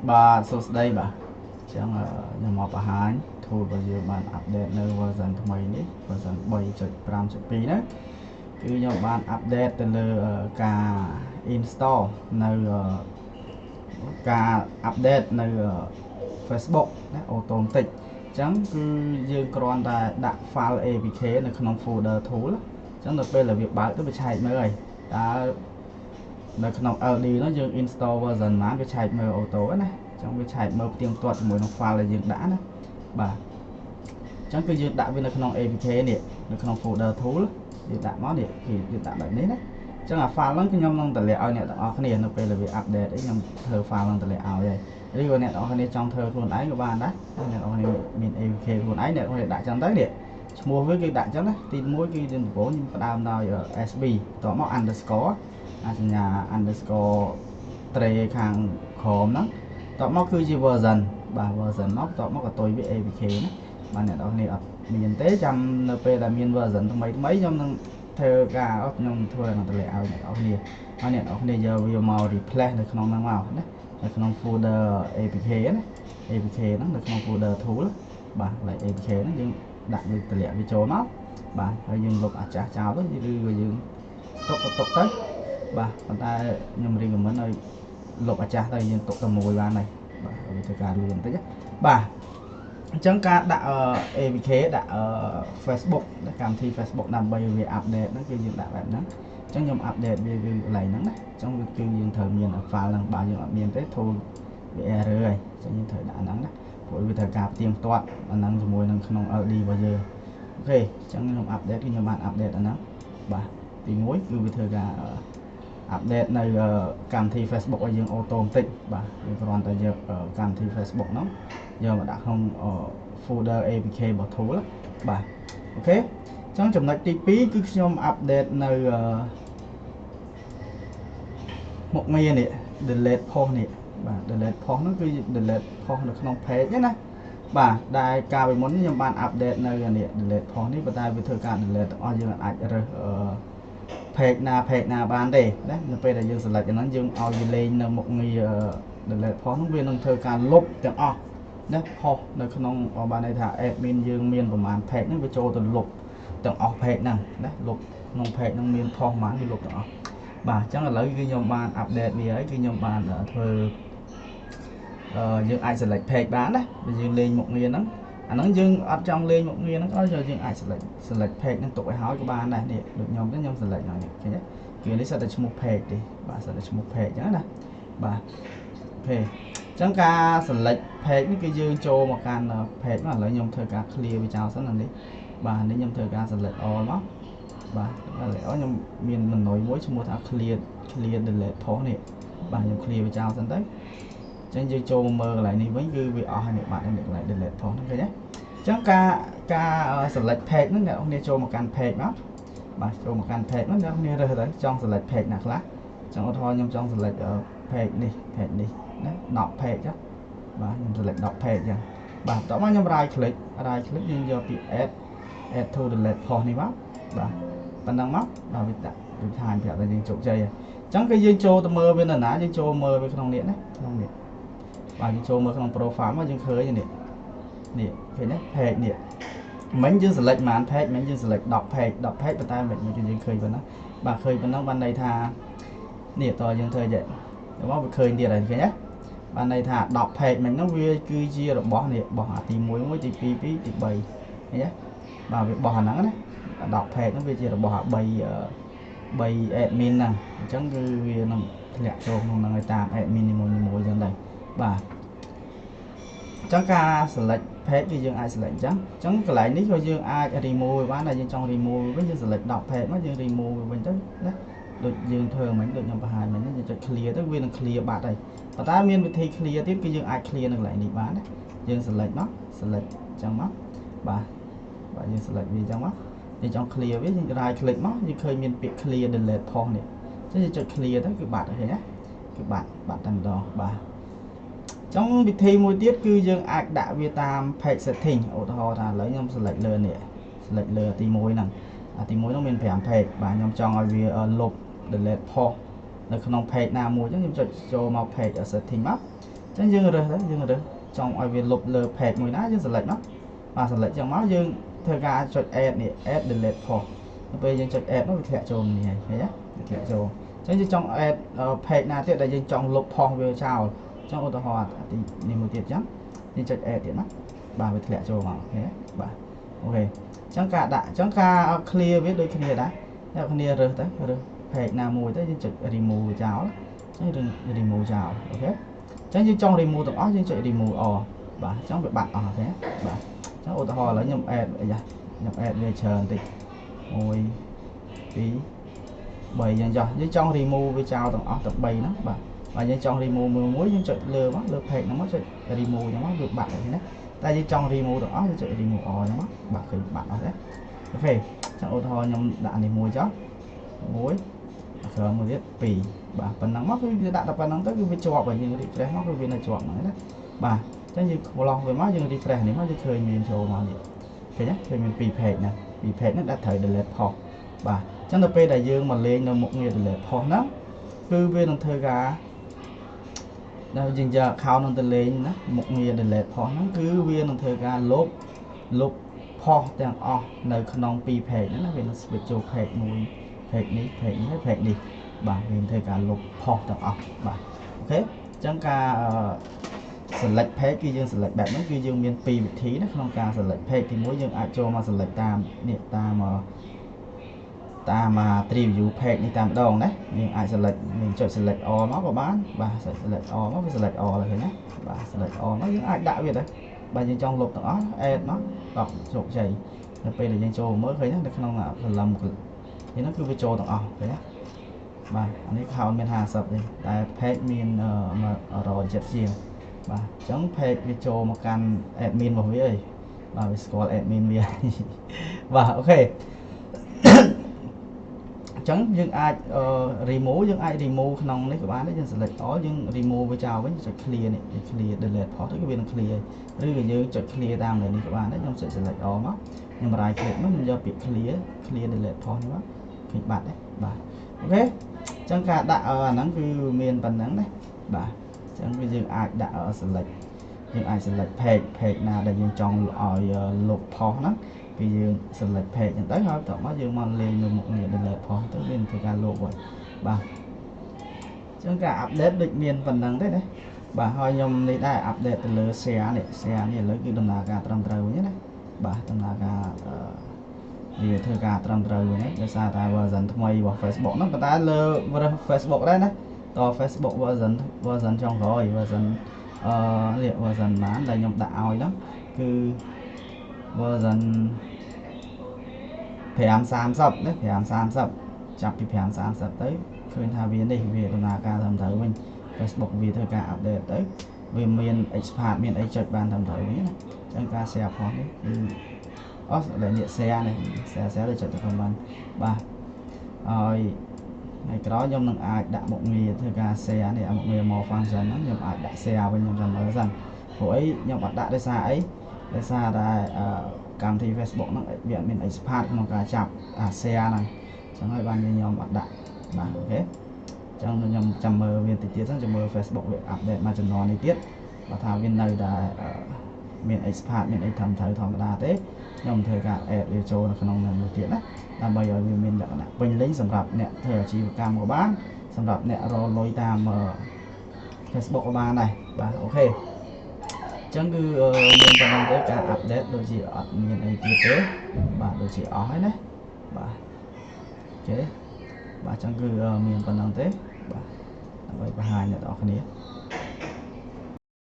បាទសួស្តីបាទចឹងខ្ញុំមកបង្ហាញ tool របស់យើងបាន update នៅ version ថ្មីនេះ version 3.5.2 ណាគឺខ្ញុំបាន update ទៅលើការ install នៅការ update នៅ Facebook ណា automatic ចឹងគឺយើងគ្រាន់តែដាក់ file APK នៅក្នុង folder tool ចឹងដល់ពេលដែលវាបើកទៅវាឆែកមើលហើយតើនៅក្នុង LD នោះយើង install version ណាវាឆែកមើលអូតូណាចឹងវាឆែកមើលផ្ទៀងផ្ទាត់ជាមួយនឹង file ដែលយើងដាក់ណាបាទចឹងគឺយើងដាក់វានៅក្នុង APK នេះនៅក្នុង folder tool យើងដាក់មកនេះគឺយើងដាក់បែបនេះណាចឹងអា file ហ្នឹងគឺខ្ញុំនឹងតម្លាក់ឲ្យអ្នកទាំងអស់គ្នានៅពេលដែលវា update អីខ្ញុំធ្វើ file ហ្នឹងតម្លាក់ឲ្យហើយឬក៏អ្នកទាំងអស់គ្នាចង់ធ្វើខ្លួនឯងក៏បានដែរអ្នកទាំងអស់គ្នាមាន APK ខ្លួនឯងអ្នកទាំងអស់គ្នាដាក់ចឹងទៅនេះឈ្មោះវាគឺដាក់ចឹងណាទី1គឺដំបូងខ្ញុំផ្ដើមដោយ SB តមក underscore អាសញ្ញា underscore tray ខាងក្រោមហ្នឹងតមកគឺជា version បាទ version មកតមកក៏តុយវា APK ណាបាទអ្នកនរគ្នាអត់មានទេចាំនៅពេលដែលមាន version ថ្មីខ្ញុំនឹងធ្វើការខ្ញុំធ្វើនឹងតម្លាក់ឲ្យអ្នកនរគ្នាហើយអ្នកនរគ្នាយកវាមក replace នៅក្នុងហ្នឹងមកណានៅក្នុង folder APK ណា APK ហ្នឹងនៅក្នុង folder tool បាទ APK ហ្នឹងយើងដាក់វាតម្លាក់វាចូលមកបាទហើយយើងលុបអាចាស់ចោលទៅឬក៏យើងទុកទៅបាទប៉ុន្តែខ្ញុំ recommend ឲ្យលុបអាចាស់ទៅយើងទុកតែមួយបានហើយបាទវាធ្វើការលឿនបន្តិចបាទអញ្ចឹងការដាក់ APK ដាក់ Facebook កម្មវិធី Facebook ដើម្បីវា update ហ្នឹងគឺយើងដាក់បែបហ្នឹងអញ្ចឹងខ្ញុំ update វាគឺកន្លែងហ្នឹងណាអញ្ចឹងគឺយើងត្រូវមាន file ហ្នឹងបើយើងអត់មានទេ tool វា error ហើយអញ្ចឹងយើងត្រូវដាក់ហ្នឹងណាព្រោះវាត្រូវការផ្ទៀងផ្ទាត់អាហ្នឹងជាមួយនឹងក្នុង LD របស់យើងអូខេអញ្ចឹងខ្ញុំ update គឺខ្ញុំបាន update អាហ្នឹងបាទទី1គឺវាធ្វើការupdate នៅកម្មវិធី Facebook ឲ្យយើងអូតូបន្តិចបាទយើងគ្រាន់តែយកកម្មវិធី Facebook ហ្នឹងយកមកដាក់ក្នុង folder APK របស់ tool បាទអូខេអញ្ចឹងចំណុចទី2គឺខ្ញុំ update នៅមុខងារនេះ delete post នេះបាទ delete post ហ្នឹងគឺ delete post នៅក្នុង page ណាបាទដែលកាលពីមុនខ្ញុំបាន update នៅនេះ delete post នេះប៉ុន្តែវាធ្វើការ delete ទាំងអស់យើងអាចរើសpage ណាបានទេណានៅពេលដែលយើង select ហ្នឹងយើងឲ្យវាលេងនៅមុខងារ delete post ហ្នឹងវានឹងធ្វើការលុបទាំងអស់ណា post នៅក្នុងបានន័យថា admin យើងមានប្រមាណ page ហ្នឹងវាចូលទៅលុបទាំងអស់ page ហ្នឹងណាលុបក្នុង page ហ្នឹងមាន post ប្រមាណវាលុបទាំងអស់បាទអញ្ចឹងឥឡូវគឺខ្ញុំបាន update វាហើយគឺខ្ញុំបានធ្វើយើងអាច select page បានណាបើយើងលេងមុខងារហ្នឹងអាហ្នឹងយើងអត់ចង់លេងមុខងារហ្នឹងក៏យើងអាច select page ហ្នឹងទុកឲ្យហើយក៏បានដែរនេះដូចខ្ញុំទៅខ្ញុំ select ហើយឃើញទេគឺនេះសិតតែឈ្មោះ page ទេបាទសិតតែឈ្មោះ page អញ្ចឹងណាបាទអូខេអញ្ចឹងការ select page នេះគឺយើងចូលមកកាន់ page មកឥឡូវខ្ញុំធ្វើការ clear វាចោលសិននេះបាទនេះខ្ញុំធ្វើការ select all មកបាទ select all ខ្ញុំមាន menu មួយឈ្មោះថា clear delete post នេះបាទខ្ញុំ clear វាចោលសិនទៅអញ្ចឹងយើងចូលមកមើលកន្លែងនេះវិញគឺវាអស់ហើយនេះបាត់ហើយនេះកន្លែង delete post ហ្នឹងឃើញទេអញ្ចឹងការ select page ហ្នឹងអ្នកនរគ្នាចូលមកកាន់ page មកបាទចូលមកកាន់ page ហ្នឹងអ្នកនរគ្នារើសទៅចង់ select page ណាខ្លះអញ្ចឹងឧទាហរណ៍ខ្ញុំចង់ select page នេះណា10 page បាទខ្ញុំ select 10 page អញ្ចឹងបាទតោះមកខ្ញុំ right click យើងយកពី add to delete post នេះមកបាទប៉ុណ្ណឹងមកបាទវាដាក់វាថាប្រាប់ថាយើងជោគជ័យហើយអញ្ចឹងគឺយើងចូលទៅមើលវានៅណាយើងចូលមើលវាក្នុងនេះណាក្នុងនេះបាទយើងចូលមើលក្នុង profile មកយើងឃើញនេះឃើញទេ page នេះមិញយើង select ប៉ុន្មាន page មិញយើង select 10 page ប៉ុន្តែមិនយើងឃើញប៉ុណ្ណឹងបាទឃើញប៉ុណ្ណឹងបានន័យថានេះតើយើងធ្វើយ៉ាងទៅមកវាឃើញទៀតហើយឃើញទេបានន័យថា10 page មិញហ្នឹងវាគឺជារបស់នេះរបស់អាទី1ទី2ទី3ឃើញទេបាទវាបោះអាហ្នឹងណា10 page ហ្នឹងវាជារបស់អា3 admin ហ្នឹងអញ្ចឹងគឺវានឹងធ្លាក់ចូលក្នុងហ្នឹងឲ្យតាម admin នីមួយៗអញ្ចឹងដែរបាទអញ្ចឹងការ select page គឺយើងអាច select អញ្ចឹងកន្លែងនេះក៏យើងអាច remove បានដែរយើងចង់ remove វិញយើង select 10 page មកយើង remove វិញទៅណាដូចយើងធ្វើមិញដូចខ្ញុំបង្ហាញមិញយើងចុច clear ទៅវានឹង clear បាត់ហើយប៉ុន្តែមានវិធី clear ទៀតគឺយើងអាច clear នៅកន្លែងនេះបានណាយើង select មក select អញ្ចឹងមកបាទយើង select វាអញ្ចឹងមកយើងចង់ clear វាយើង right click មកយើងឃើញមានពាក្យ clear delete post នេះអញ្ចឹងយើងចុច clear ទៅគឺបាត់ហើយណាគឺបាត់តែម្ដងបាទចង់វិធីមួយទៀតគឺយើងអាចដាក់វាតាម page setting ឧទាហរណ៍ថាឥឡូវខ្ញុំ select លើនេះ select លើទី1ហ្នឹងទី1ហ្នឹងមាន5 page បាទខ្ញុំចង់ឲ្យវាលុប delete post នៅក្នុង page ណាមួយអញ្ចឹងខ្ញុំចុចចូលមក page setting មក ចឹងយើងរើសទៅយើងរើសចង់ឲ្យវាលុបលើ page មួយណាយើង select មកបាទ select ចឹងមកយើងធ្វើការចុច add នេះ add delete post ពេលយើងចុច add នោះវាធ្លាក់ចូលនេះហើយឃើញទេវាធ្លាក់ចូលចឹងយើងចង់ add page ណាទៀតដែលយើងចង់លុប post វាចោលចឹងឧទាហរណ៍នេះមួយទៀតចឹងយើងចុច add ទៀតណាបាទវាធ្លាក់ចូលមកឃើញទេបាទអូខេចឹងការដាក់ចឹងការ clear វាដូចគ្នាដែរអ្នកគ្នារើសទៅរើស page ណាមួយទៅយើងចុច remove ចោលចឹង remove ចោលអូខេចឹងយើងចង់ remove ទាំងអស់យើងចុច remove all បាទចឹងវាបាត់អស់ទេបាទចឹងឧទាហរណ៍ឥឡូវខ្ញុំ add អីយ៉ាខ្ញុំ add វាច្រើនតិច1 2 3យ៉ាងចុះយើងចង់ remove វាចោលទាំងអស់ទាំង3ហ្នឹងបាទបើយើងចង់ remove មួយយើងចុចលើមកលើ page ហ្នឹងមកចុច remove ហ្នឹងមកវាបាត់ហើយណាតែយើងចង់ remove ទាំងអស់យើងចុច remove all ហ្នឹងមកបាទឃើញបាត់អស់ទេអូខេចឹងឧទាហរណ៍ខ្ញុំដាក់នេះមួយចុះ1ក្រោមមួយទៀត2បាទប៉ុណ្ណឹងមកគឺវាដាក់តែប៉ុណ្ណឹងទៅគឺវាជាប់ហើយយើង refresh មកគឺវានៅជាប់ហ្នឹងណាបាទចឹងយើងខ្វល់វាមកយើង refresh នេះមកយើងឃើញមានចូលមកនេះឃើញទេឃើញមាន2 page ណា2 page ហ្នឹងដាក់ត្រូវ delete post បាទចឹងដល់ពេលដែលយើងមកលេងនៅមុខងារ delete post ហ្នឹងគឺវានឹងធ្វើការដែលយើងយក account នឹងទៅលេងណាមុខងារ delete post ហ្នឹងគឺវានឹងធ្វើការលុប post ទាំងអស់នៅក្នុង2 page ហ្នឹងណាវានឹង switch ចូល page មួយ page នេះ page នេះ page នេះបាទវានឹងធ្វើការលុប post ទាំងអស់បាទអូខេចឹងការ select page គឺយើង select បែបហ្នឹងគឺយើងមាន2វិធីណាក្នុងការ select page ទី1យើងអាចចូលមក select តាមនេះតាម tree view page នេះតែម្ដងណាយើងអាច select យើងចុច select all មកក៏បានបាទ select all មកវា select all ហើយឃើញណាបាទ select all មកយើងអាចដាក់វាទៅបើយើងចង់លុបទាំងអស់ add មក10ជោគជ័យដល់ពេលដែលយើងចូលមើលឃើញណានៅក្នុង column នេះគឺវាចូលទាំងអស់ឃើញណាបាទអានេះ count មាន50ទេតែ page មាន170ជាងបាទអញ្ចឹង page វាចូលមកកាន់ admin របស់វាហើយបាទវាស្គាល់ admin វាបាទអូខេអញ្ចឹងយើងអាច remove យើងអាច remove ក្នុងនេះក៏បានដែរយើង select all យើង remove វាចោលវិញចុច clear នេះ clear delete post ទៅគឺវានឹង clear ឬក៏យើងចុច clear តាមលើនេះក៏បានដែរខ្ញុំចុច select all មកខ្ញុំ right click មកខ្ញុំយកពាក្យ clear delete post នេះមកឃើញបាត់ទេបាទអូខេអញ្ចឹងការដាក់អាហ្នឹងគឺមានប៉ុណ្ណឹងណាបាទអញ្ចឹងគឺយើងអាចដាក់ select យើងអាច select page ណាដែលយើងចង់ឲ្យលុប post ហ្នឹងគឺយើង select page ហ្នឹងទៅហើយតមកយើងមកលេងនៅមុខងារ delete post ទៅវានឹងធ្វើការលុបហើយបាទអញ្ចឹងការ update ដូចមានប៉ុណ្ណឹងទេណាបាទហើយខ្ញុំនេះដែរ update ទៅលើ share នេះឥឡូវគឺដំណើរការត្រឹមត្រូវវិញណាបាទដំណើរការវាធ្វើការត្រឹមត្រូវវិញដោយសារតែ version ថ្មីរបស់ Facebook ហ្នឹងប៉ុន្តែលើ Facebook ដែរណាត Facebook version ចុងក្រោយ version នេះ version ណាដែលខ្ញុំដាក់ឲ្យហ្នឹងគឺ version 530ណា530ចាប់ពី530ទៅឃើញថាវានេះវាដំណើរការត្រឹមត្រូវវិញ Facebook វាធ្វើការ update ទៅវាមាន expert មានអីចុចបានត្រឹមត្រូវវិញណាអញ្ចឹងការ share post នេះគឺអស់ដែលនេះ share នេះ share ទៅចុចទៅ comment បាទហើយថ្ងៃក្រោយខ្ញុំនឹងអាចដាក់មុខងារធ្វើការ share នេះមុខងារ more function ហ្នឹងខ្ញុំអាចដាក់ share វិញខ្ញុំចាំមើលសិនព្រោះអីខ្ញុំអត់ដាក់ដោយសារអីដោយសារតែកម្មវិធី Facebook ហ្នឹងវាអត់មាន expert ក្នុងការចាប់ share ហ្នឹងអញ្ចឹងហើយបានខ្ញុំអត់ដាក់បាទអូខេអញ្ចឹងខ្ញុំចាំមើលវាតិចទៀតសិនចាំមើល Facebook វា update មួយចំណងនេះទៀតបើថាវានៅតែមាន expert មានអីធម្មតាទេខ្ញុំធ្វើការ add វាចូលនៅក្នុងនោះទៀតណាដើម្បីឲ្យវាមានលក្ខណៈពេញលេញសម្រាប់អ្នកធ្វើអាជីវកម្មក៏បានសម្រាប់អ្នករកលុយតាម Facebook ក៏បានដែរបាទអូខេអញ្ចឹងគឺមានប៉ុណ្ណឹងទេការ update ដូចជាអត់មានអីទៀតទេបាទដូចជាអស់ហើយណាបាទអូខេបាទអញ្ចឹងគឺមានប៉ុណ្ណឹងទេបាទដើម្បីបង្ហាញអ្នកនរគ្នា